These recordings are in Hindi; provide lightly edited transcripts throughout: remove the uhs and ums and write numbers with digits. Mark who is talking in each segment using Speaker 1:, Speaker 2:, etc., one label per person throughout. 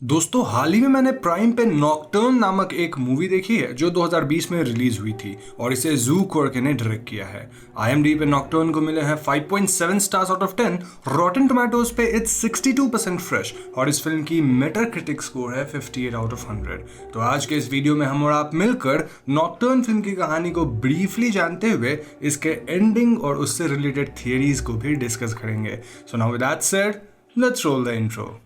Speaker 1: दोस्तों हाल ही में मैंने प्राइम पे नॉकटर्न नामक एक मूवी देखी है जो 2020 में रिलीज हुई थी और इसे जू कोर्के ने डायरेक्ट किया है। IMDb पे नॉकटर्न को मिले हैं 5.7 स्टार्स आउट ऑफ 10। रॉटन टोमेटोज पे इट्स 62% फ्रेश और इस फिल्म की मेटाक्रिटिक स्कोर है 58 आउट ऑफ 100। तो आज के इस वीडियो में हम और आप मिलकर नॉकटर्न फिल्म की कहानी को ब्रीफली जानते हुए इसके एंडिंग और उससे रिलेटेड थियरीज को भी डिस्कस करेंगे। So now with that said, let's roll the intro.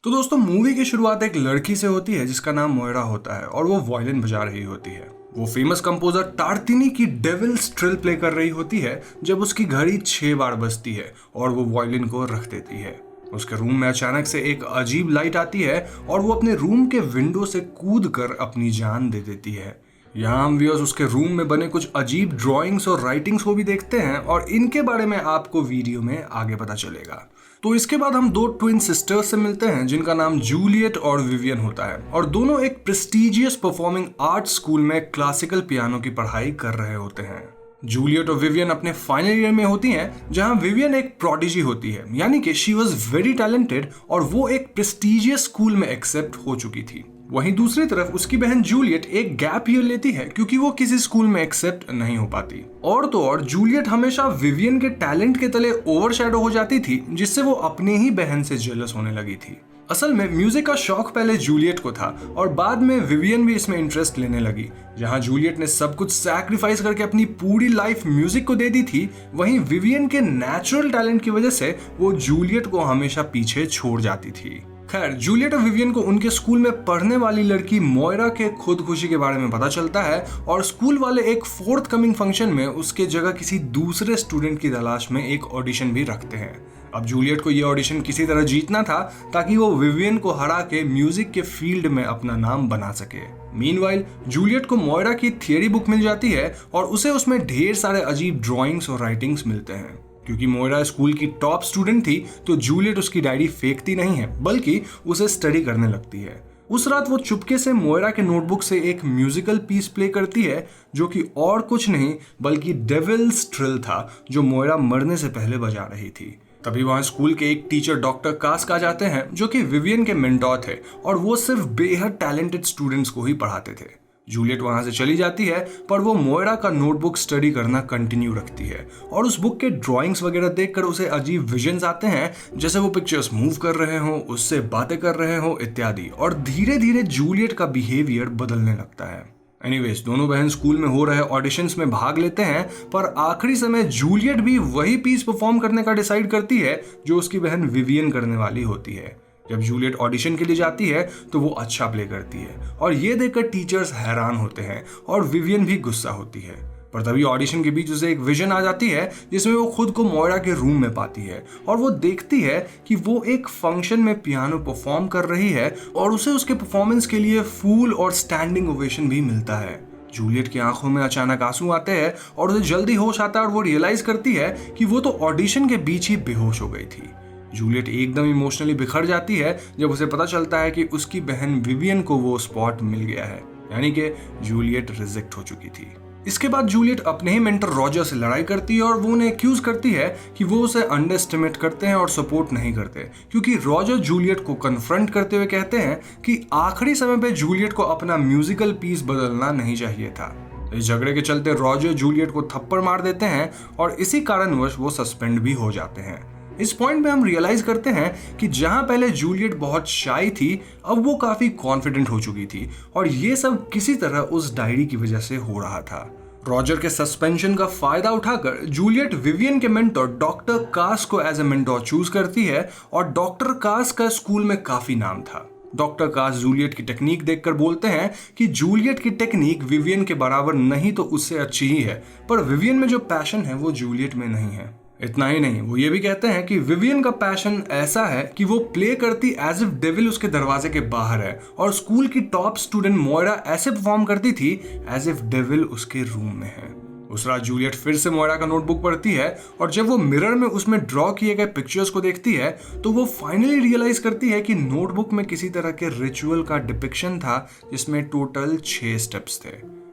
Speaker 1: तो दोस्तों मूवी की शुरुआत एक लड़की से होती है जिसका नाम मोयरा होता है और वो वायलिन बजा रही होती है। वो फेमस कंपोजर टार्तिनी की डेविल्स ट्रिल प्ले कर रही होती है जब उसकी घड़ी 6 बार बजती है और वो वायलिन को रख देती है। उसके रूम में अचानक से एक अजीब लाइट आती है और वो अपने रूम के विंडो से कूद कर अपनी जान दे देती है। यहाँ हम व्यूअर्स उसके रूम में बने कुछ अजीब ड्राइंग्स और राइटिंग्स को भी देखते हैं और इनके बारे में आपको वीडियो में आगे पता चलेगा। तो इसके बाद हम दो ट्विन सिस्टर्स से मिलते हैं जिनका नाम जूलियट और विवियन होता है और दोनों एक प्रेस्टिजियस परफॉर्मिंग आर्ट स्कूल में क्लासिकल पियानो की पढ़ाई कर रहे होते हैं। जूलियट और विवियन अपने फाइनल ईयर में होती हैं जहां विवियन एक प्रोडिजी होती है, यानी कि शी वाज वेरी टैलेंटेड और वो एक प्रेस्टिजियस स्कूल में एक्सेप्ट हो चुकी थी। वहीं दूसरी तरफ उसकी बहन जूलियट एक गैप ईयर लेती है क्योंकि वो किसी स्कूल में एक्सेप्ट नहीं हो पाती। और तो और जूलियट हमेशा विवियन के टैलेंट के तले ओवरशैडो हो जाती थी जिससे वो अपनी ही बहन से जेलस होने लगी थी। असल में म्यूजिक का शौक पहले जूलियट को था और बाद में विवियन भी इसमें इंटरेस्ट लेने लगी। जहां जूलियट ने सब कुछ सैक्रिफाइस करके अपनी पूरी लाइफ म्यूजिक को दे दी थी, वहीं विवियन के नेचुरल टैलेंट की वजह से वो जूलियट को हमेशा पीछे छोड़ जाती थी। खैर, जूलियट और विवियन को उनके स्कूल में पढ़ने वाली लड़की मोयरा के खुदकुशी के बारे में पता चलता है और स्कूल वाले एक फोर्थ कमिंग फंक्शन में उसके जगह किसी दूसरे स्टूडेंट की तलाश में एक ऑडिशन भी रखते हैं। अब जूलियट को यह ऑडिशन किसी तरह जीतना था ताकि वो विवियन को हरा के म्यूजिक के फील्ड में अपना नाम बना सके। मीनवाइल जूलियट को मोयरा की थियरी बुक मिल जाती है और उसे उसमें ढेर सारे अजीब ड्राइंग्स और राइटिंग्स मिलते हैं। क्योंकि मोयरा स्कूल की टॉप स्टूडेंट थी तो जूलियट उसकी डायरी फेंकती नहीं है बल्कि उसे स्टडी करने लगती है। उस रात वो चुपके से मोयरा के नोटबुक से एक म्यूजिकल पीस प्ले करती है जो कि और कुछ नहीं बल्कि डेविल्स ट्रिल था जो मोयरा मरने से पहले बजा रही थी। तभी वहां स्कूल के एक टीचर डॉक्टर कास्क आ जाते हैं जो कि विवियन के मेंटोर थे और वो सिर्फ बेहद टैलेंटेड स्टूडेंट्स को ही पढ़ाते थे। जूलियट वहां से चली जाती है पर वो मोयरा का नोटबुक स्टडी करना कंटिन्यू रखती है और उस बुक के ड्राइंग्स वगैरह देखकर उसे अजीब विजन्स आते हैं जैसे वो पिक्चर्स मूव कर रहे हो, उससे बातें कर रहे हो इत्यादि, और धीरे धीरे जूलियट का बिहेवियर बदलने लगता है। एनीवेज दोनों बहन स्कूल में हो रहे ऑडिशंस में भाग लेते हैं पर आखिरी समय जूलियट भी वही पीस परफॉर्म करने का डिसाइड करती है जो उसकी बहन विवियन करने वाली होती है। जब जूलियट ऑडिशन के लिए जाती है तो वो अच्छा प्ले करती है और ये देखकर टीचर्स हैरान होते हैं और विवियन भी गुस्सा होती है। पर तभी ऑडिशन के बीच उसे एक विजन आ जाती है जिसमें वो खुद को मोयरा के रूम में पाती है और वो देखती है कि वो एक फंक्शन में पियानो परफॉर्म कर रही है और उसे उसके परफॉर्मेंस के लिए फूल और स्टैंडिंग ओवेशन भी मिलता है। जूलियट की आंखों में अचानक आंसू आते हैं और उसे जल्दी होश आता है और वो रियलाइज करती है कि वो तो ऑडिशन के बीच ही बेहोश हो गई थी। जूलियट एकदम इमोशनली बिखर जाती है जब उसे पता चलता है कि उसकी बहन विवियन को वो स्पॉट मिल गया है, यानी कि जूलियट रिजेक्ट हो चुकी थी। इसके बाद जूलियट अपने ही मेंटर रॉजर से लड़ाई करती है और वो उन्हें एक्यूज करती है कि वो उसे अंडर एस्टिमेट करते हैं और सपोर्ट नहीं करते, क्योंकि रॉजर जूलियट को कन्फ्रंट करते हुए कहते हैं कि आखिरी समय पे जूलियट को अपना म्यूजिकल पीस बदलना नहीं चाहिए था। इस झगड़े के चलते रॉजर जूलियट को थप्पड़ मार देते हैं और इसी कारणवश वो सस्पेंड भी हो जाते हैं। इस पॉइंट पे हम रियलाइज करते हैं कि जहां पहले जूलियट बहुत शाई थी अब वो काफी कॉन्फिडेंट हो चुकी थी और ये सब किसी तरह उस डायरी की वजह से हो रहा था। रॉजर के सस्पेंशन का फायदा उठाकर जूलियट विवियन के मेंटर डॉक्टर कास को एज ए मेंटर चूज करती है और डॉक्टर कास का स्कूल में काफी नाम था। डॉक्टर कास जूलियट की टेक्निक देखकर बोलते हैं कि जूलियट की टेक्निक विवियन के बराबर नहीं तो उससे अच्छी ही है, पर विवियन में जो पैशन है वो जूलियट में नहीं है। इतना ही नहीं, वो ये भी कहते हैं कि विवियन का पैशन ऐसा है कि वो प्ले करती एज इफ डेविल उसके दरवाजे के बाहर है और स्कूल की टॉप स्टूडेंट मोयरा ऐसे परफॉर्म करती थी एज इफ डेविल उसके रूम में है। उस रात जूलियट फिर से मोइरा का नोटबुक पढ़ती है और जब वो मिरर में उसमें ड्रॉ किए गए पिक्चर्स को देखती है तो वो फाइनली रियलाइज करती है कि नोटबुक में किसी तरह के रिचुअल का डिपिक्शन था जिसमें टोटल 6 स्टेप्स थे।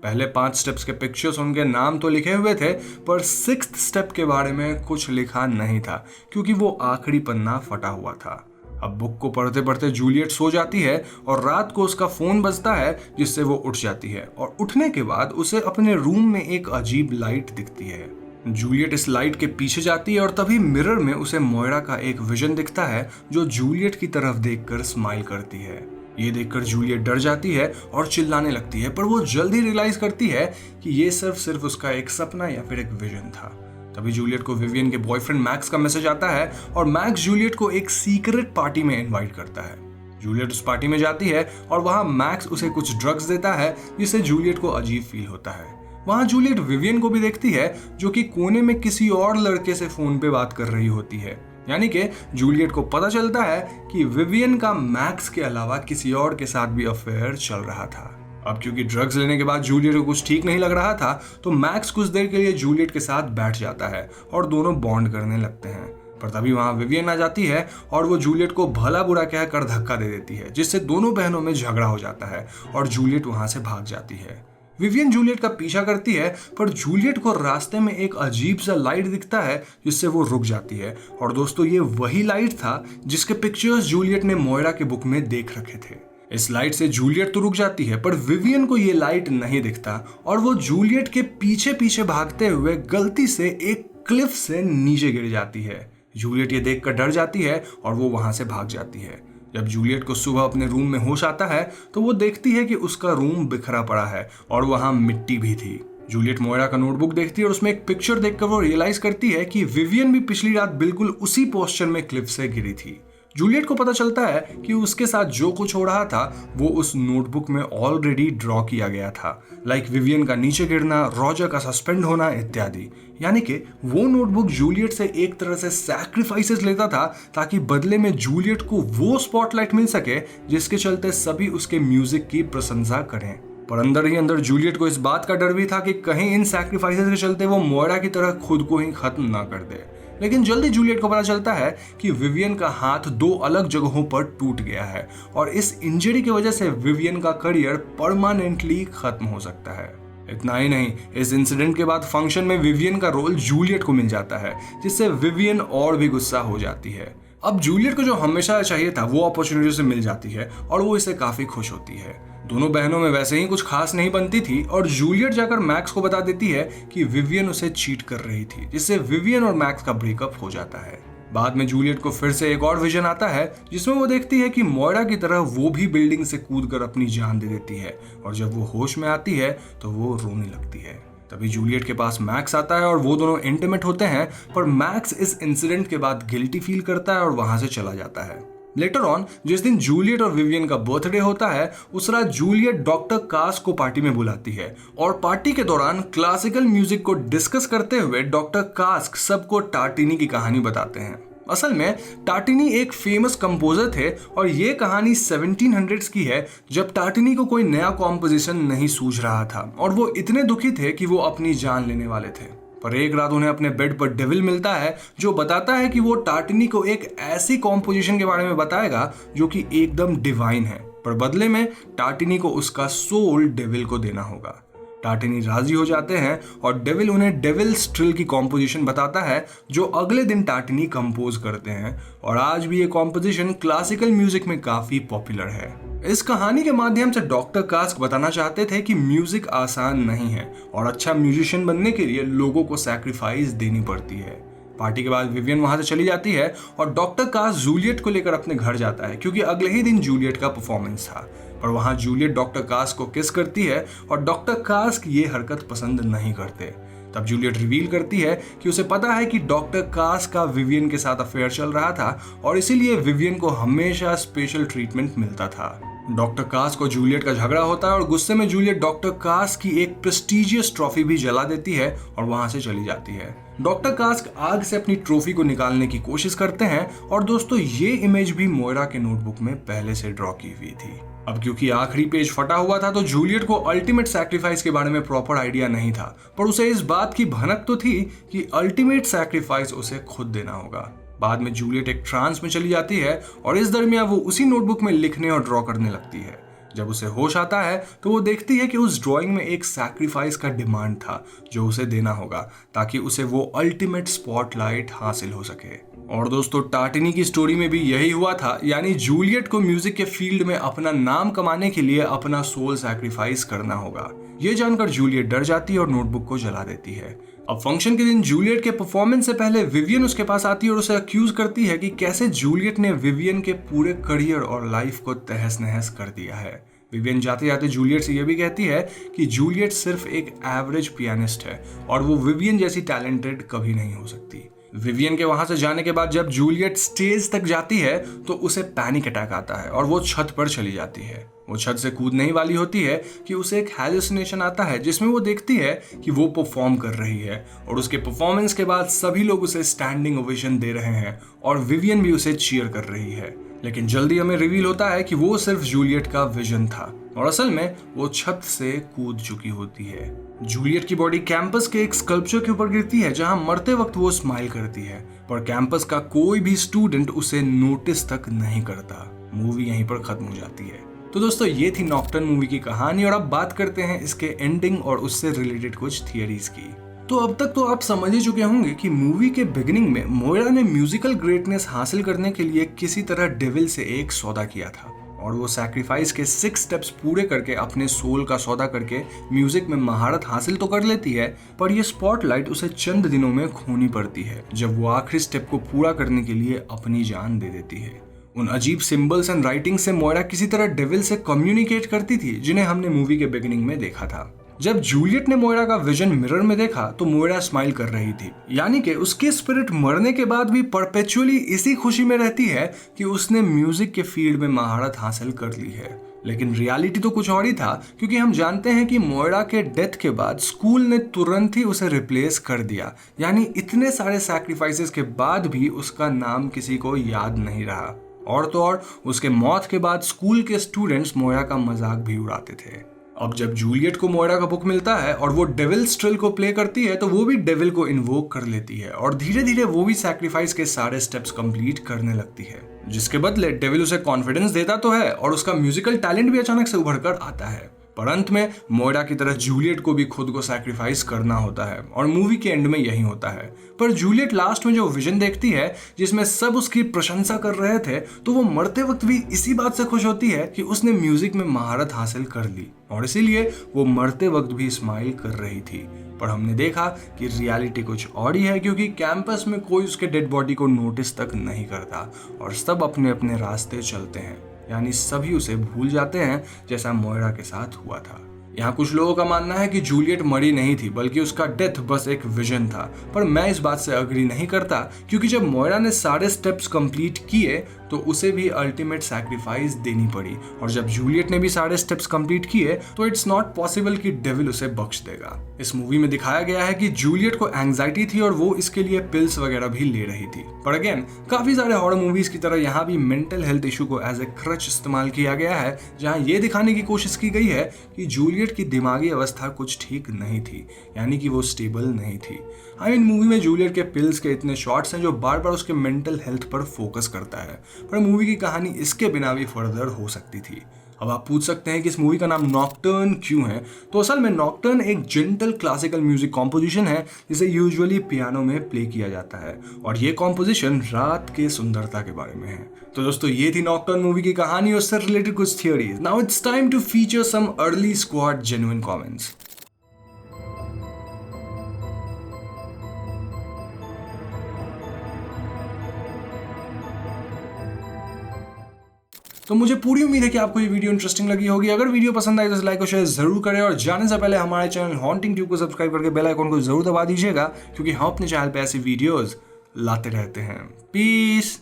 Speaker 1: पहले 5 स्टेप्स के पिक्चर्स उनके नाम तो लिखे हुए थे पर 6th स्टेप के बारे में कुछ लिखा नहीं था क्योंकि वो आखिरी पन्ना फटा हुआ था। अब बुक को पढ़ते पढ़ते जूलियट सो जाती है और रात को उसका फोन बजता है जिससे वो उठ जाती है और उठने के बाद उसे अपने रूम में एक अजीब लाइट दिखती है। जूलियट इस लाइट के पीछे जाती है और तभी मिरर में उसे मोइरा का एक विजन दिखता है जो जूलियट की तरफ देखकर स्माइल करती है। ये देखकर जूलियट डर जाती है और चिल्लाने लगती है पर वो जल्दी रियलाइज करती है कि ये सिर्फ उसका एक सपना या फिर एक विजन था। तभी जूलियट को विवियन के बॉयफ्रेंड मैक्स का मैसेज आता है और मैक्स जूलियट को एक सीक्रेट पार्टी में इनवाइट करता है। जूलियट उस पार्टी में जाती है और वहां मैक्स उसे कुछ ड्रग्स देता है जिससे जूलियट को अजीब फील होता है। वहां जूलियट विवियन को भी देखती है जो कि कोने में किसी और लड़के से फोन पे बात कर रही होती है। यानी कि जूलियट को पता चलता है कि विवियन का मैक्स के अलावा किसी और के साथ भी अफेयर चल रहा था। अब क्योंकि ड्रग्स लेने के बाद जूलियट को कुछ ठीक नहीं लग रहा था तो मैक्स कुछ देर के लिए जूलियट के साथ बैठ जाता है और दोनों बॉन्ड करने लगते हैं। पर तभी वहां विवियन आ जाती है और वो जूलियट को भला बुरा कहकर धक्का दे देती है जिससे दोनों बहनों में झगड़ा हो जाता है और जूलियट वहां से भाग जाती है। विवियन जूलियट का पीछा करती है पर जूलियट को रास्ते में एक अजीब सा लाइट दिखता है जिससे वो रुक जाती है। और दोस्तों ये वही लाइट था जिसके पिक्चर्स जूलियट ने मोइरा के बुक में देख रखे थे। इस लाइट से जूलियट तो रुक जाती है पर विवियन को ये लाइट नहीं दिखता और वो जूलियट के पीछे पीछे भागते हुए गलती से एक क्लिफ से नीचे गिर जाती है। जूलियट ये देखकर डर जाती है और वो वहां से भाग जाती है। जब जूलियट को सुबह अपने रूम में होश आता है तो वो देखती है कि उसका रूम बिखरा पड़ा है और वहां मिट्टी भी थी। जूलियट मोइरा का नोटबुक देखती है और उसमें एक पिक्चर देखकर वो रियलाइज करती है कि विवियन भी पिछली रात बिल्कुल उसी पोस्चर में क्लिफ से गिरी थी। जूलियट को पता चलता है कि उसके साथ जो कुछ हो रहा था वो उस नोटबुक में ऑलरेडी ड्रॉ किया गया था, लाइक विवियन का नीचे गिरना, रॉजर का सस्पेंड होना इत्यादि। यानी कि वो नोटबुक जूलियट से एक तरह से सैक्रिफाइसेस लेता था ताकि बदले में जूलियट को वो स्पॉटलाइट मिल सके जिसके चलते सभी उसके म्यूजिक की प्रशंसा करें। पर अंदर ही अंदर जूलियट को इस बात का डर भी था कि कहीं इन सैक्रिफाइसेस के चलते वो मोइरा की तरह खुद को ही खत्म ना कर दे। लेकिन जल्दी जूलियट को पता चलता है कि विवियन का हाथ 2 अलग जगहों पर टूट गया है और इस इंजरी की वजह से विवियन का करियर परमानेंटली खत्म हो सकता है। इतना ही नहीं, इस इंसिडेंट के बाद फंक्शन में विवियन का रोल जूलियट को मिल जाता है जिससे विवियन और भी गुस्सा हो जाती है। अब जूलियट को जो हमेशा चाहिए था वो अपॉर्चुनिटी से मिल जाती है और वो इससे काफी खुश होती है। दोनों बहनों में वैसे ही कुछ खास नहीं बनती थी और जूलियट जाकर मैक्स को बता देती है कि विवियन उसे चीट कर रही थी जिससे विवियन और मैक्स का ब्रेकअप हो जाता है। बाद में जूलियट को फिर से एक और विजन आता है जिसमें वो देखती है कि मोइरा की तरह वो भी बिल्डिंग से कूदकर अपनी जान दे देती है और जब वो होश में आती है तो वो रोने लगती है। तभी जूलियट के पास मैक्स आता है और वो दोनों इंटीमेट होते हैं पर मैक्स इस इंसिडेंट के बाद गिल्टी फील करता है और वहां से चला जाता है। लेटर ऑन जिस दिन जूलियट और विवियन का बर्थडे होता है उस रात जूलियट डॉक्टर कास्क को पार्टी में बुलाती है और पार्टी के दौरान क्लासिकल म्यूजिक को डिस्कस करते हुए डॉक्टर कास्क सबको टार्टिनी की कहानी बताते हैं। असल में टार्टिनी एक फेमस कंपोजर थे और ये कहानी 1700s की है जब टार्टिनी को कोई नया कॉम्पोजिशन नहीं सूझ रहा था और वो इतने दुखी थे कि वो अपनी जान लेने वाले थे। पर एक रात उन्हें अपने बेड पर डेविल मिलता है जो बताता है कि वो टार्टिनी को एक ऐसी कॉम्पोजिशन के बारे में बताएगा जो कि एकदम डिवाइन है, पर बदले में टार्टिनी को उसका सोल डेविल को देना होगा। टार्टिनी राजी हो जाते हैं और डेविल उन्हें डेविल्स ट्रिल की कॉम्पोजिशन बताता है जो अगले दिन टार्टिनी कंपोज करते हैं और आज भी ये कॉम्पोजिशन क्लासिकल म्यूजिक में काफी पॉपुलर है। इस कहानी के माध्यम से डॉक्टर कास्क बताना चाहते थे कि म्यूजिक आसान नहीं है और अच्छा म्यूजिशियन बनने के लिए लोगों को सैक्रिफाइस देनी पड़ती है। पार्टी के बाद विवियन वहां से चली जाती है और डॉक्टर कास्क जूलियट को लेकर अपने घर जाता है क्योंकि अगले ही दिन जूलियट का परफॉर्मेंस था। पर वहां जूलियट डॉक्टर कास्क को किस करती है और डॉक्टर कास्क ये हरकत पसंद नहीं करते। तब जूलियट रिवील करती है कि उसे पता है कि डॉक्टर कास्क का विवियन के साथ अफेयर चल रहा था और इसीलिए विवियन को हमेशा स्पेशल ट्रीटमेंट मिलता था। डॉक्टर कास्क को जूलियट का झगड़ा होता है और गुस्से में जूलियट डॉक्टर कास्क की एक प्रेस्टिजियस ट्रॉफी भी जला देती है और वहां से चली जाती है। डॉक्टर कास्क आग से अपनी ट्रॉफी को निकालने की कोशिश करते हैं और दोस्तों ये इमेज भी मोइरा के नोटबुक में पहले से ड्रॉ की हुई थी। अब क्योंकि आखिरी पेज फटा हुआ था तो जूलियट को अल्टीमेट सैक्रिफाइस के बारे में प्रॉपर आइडिया नहीं था, पर उसे इस बात की भनक तो थी कि अल्टीमेट सैक्रिफाइस उसे खुद देना होगा। बाद में जूलियट एक ट्रांस में चली जाती है और इस दरमियान वो उसी नोटबुक में लिखने और ड्रॉ करने लगती है। जब उसे होश आता है तो वो देखती है कि उस ड्राइंग में एक सैक्रिफाइस का डिमांड था जो उसे देना होगा ताकि उसे वो अल्टीमेट स्पॉटलाइट हासिल हो सके। और दोस्तों, टार्टिनी की स्टोरी में भी यही हुआ था, यानी जूलियट को म्यूजिक के फील्ड में अपना नाम कमाने के लिए अपना सोल सैक्रिफाइस करना होगा। ये जानकर जूलियट डर जाती है और नोटबुक को जला देती है। अब फंक्शन के दिन जूलियट के परफॉर्मेंस से पहले विवियन उसके पास आती है और उसे अक्यूज करती है कि कैसे जूलियट ने विवियन के पूरे करियर और लाइफ को तहस नहस कर दिया है। विवियन जाते जाते जूलियट से यह भी कहती है कि जूलियट सिर्फ एक एवरेज पियानिस्ट है और वो विवियन जैसी टैलेंटेड कभी नहीं हो सकती। विवियन के वहां से जाने के बाद जब जूलियट स्टेज तक जाती है तो उसे पैनिक अटैक आता है और वो छत पर चली जाती है। वो छत से कूदने ही वाली होती है कि उसे एक हैलुसिनेशन आता है जिसमें वो देखती है कि वो परफॉर्म कर रही है और उसके परफॉर्मेंस के बाद सभी लोग उसे स्टैंडिंग ओवेशन दे रहे हैं और विवियन भी उसे चीयर कर रही है। लेकिन जल्दी हमें रिवील होता है कि वो सिर्फ जूलियट का विजन था और असल में वो छत से कूद चुकी होती है। जूलियट की बॉडी कैंपस के एक स्कल्पचर के ऊपर गिरती है जहां मरते वक्त वो स्माइल करती है, पर कैंपस का कोई भी स्टूडेंट उसे नोटिस तक नहीं करता। मूवी यहीं पर खत्म हो जाती है। तो दोस्तों, ये थी नॉकटर्न मूवी की कहानी और अब बात करते हैं इसके एंडिंग और उससे रिलेटेड कुछ थियरीज की। तो अब तक तो आप समझ ही चुके होंगे कि मूवी के बिगिनिंग में मोयरा ने म्यूजिकल ग्रेटनेस हासिल करने के लिए किसी तरह डेविल से एक सौदा किया था और वो सैक्रिफाइस के 6 स्टेप्स पूरे करके अपने सोल का सौदा करके म्यूजिक में महारत हासिल तो कर लेती है, पर ये स्पॉटलाइट उसे चंद दिनों में खोनी पड़ती है जब वो आखिरी स्टेप को पूरा करने के लिए अपनी जान दे देती है। उन अजीब सिंबल्स एंड राइटिंग से मोयरा किसी तरह डेविल से कम्युनिकेट करती थी जिन्हें हमने मूवी के बिगिनिंग में देखा था। जब जूलियट ने मोयरा का विजन मिरर में देखा तो मोयरा स्माइल कर रही थी, यानी कि उसकी स्पिरिट मरने के बाद भी परपेचुअली इसी खुशी में रहती है कि उसने म्यूजिक के फील्ड में महारत हासिल कर ली है। लेकिन रियलिटी तो कुछ और ही था, क्योंकि हम जानते हैं कि मोयरा के डेथ के बाद स्कूल ने तुरंत ही उसे रिप्लेस कर दिया, यानी इतने सारे सैक्रिफाइसेस के बाद भी उसका नाम किसी को याद नहीं रहा। और तो और उसके मौत के बाद स्कूल के स्टूडेंट्स मोयरा का मजाक भी उड़ाते थे। अब जब जूलियट को मोयरा का बुक मिलता है और वो डेविल स्ट्रिल को प्ले करती है तो वो भी डेविल को इन्वोक कर लेती है और धीरे धीरे वो भी सैक्रिफाइस के सारे स्टेप्स कंप्लीट करने लगती है, जिसके बदले डेविल उसे कॉन्फिडेंस देता तो है और उसका म्यूजिकल टैलेंट भी अचानक से उभर कर आता है। पर अंत में मोयरा की तरह जूलियट को भी खुद को सैक्रिफाइस करना होता है और मूवी के एंड में यही होता है। पर जूलियट लास्ट में जो विजन देखती है जिसमें सब उसकी प्रशंसा कर रहे थे, तो वो मरते वक्त भी इसी बात से खुश होती है कि उसने म्यूजिक में महारत हासिल कर ली और इसीलिए वो मरते वक्त भी स्माइल कर रही थी। पर हमने देखा कि रियलिटी कुछ और ही है, क्योंकि कैंपस में कोई उसके डेड बॉडी को नोटिस तक नहीं करता और सब अपने अपने रास्ते चलते हैं, यानी सभी उसे भूल जाते हैं जैसा मोयरा के साथ हुआ था। यहाँ कुछ लोगों का मानना है कि जूलियट मरी नहीं थी बल्कि उसका डेथ बस एक विजन था, पर मैं इस बात से अग्री नहीं करता, क्योंकि जब मोयरा ने सारे स्टेप्स कंप्लीट किए तो उसे भी अल्टीमेट सैक्रिफाइस देनी पड़ी और जब जूलियट ने भी सारे स्टेप्स कंप्लीट किए तो इट्स नॉट पॉसिबल कि डेविल उसे बख्श देगा। इस मूवी में दिखाया गया है कि जूलियट को एंजाइटी थी और वो इसके लिए पिल्स वगैरह भी ले रही थी, पर अगेन काफी सारे हॉरर मूवीज की तरह यहाँ भी मेंटल हेल्थ इशू को एज ए क्रच इस्तेमाल किया गया है, जहाँ ये दिखाने की कोशिश की गई है कि जूलियट की दिमागी अवस्था कुछ ठीक नहीं थी, यानी कि वो स्टेबल नहीं थी। मूवी में जूलियट के पिल्स के इतने शॉट्स हैं जो बार बार उसके मेंटल हेल्थ पर फोकस करता है, पर मूवी की कहानी इसके बिना भी फर्दर हो सकती थी। अब आप पूछ सकते हैं कि इस मूवी का नाम नॉकटर्न क्यों है, तो असल में नॉकटर्न एक जेंटल क्लासिकल म्यूजिक कॉम्पोजिशन है जिसे यूजुअली पियानो में प्ले किया जाता है और ये कॉम्पोजिशन रात के सुंदरता के बारे में है। तो दोस्तों, ये थी नॉकटर्न मूवी की कहानी और उससे रिलेटेड कुछ theories. Now it's time to feature some early squad genuine comments. तो मुझे पूरी उम्मीद है कि आपको ये वीडियो इंटरेस्टिंग लगी होगी। अगर वीडियो पसंद आई तो लाइक और शेयर जरूर करें और जाने से पहले हमारे चैनल हॉन्टिंग ट्यूब को सब्सक्राइब करके बेल आइकन को जरूर दबा दीजिएगा, क्योंकि हम अपने चैनल पे ऐसी वीडियोस लाते रहते हैं। पीस।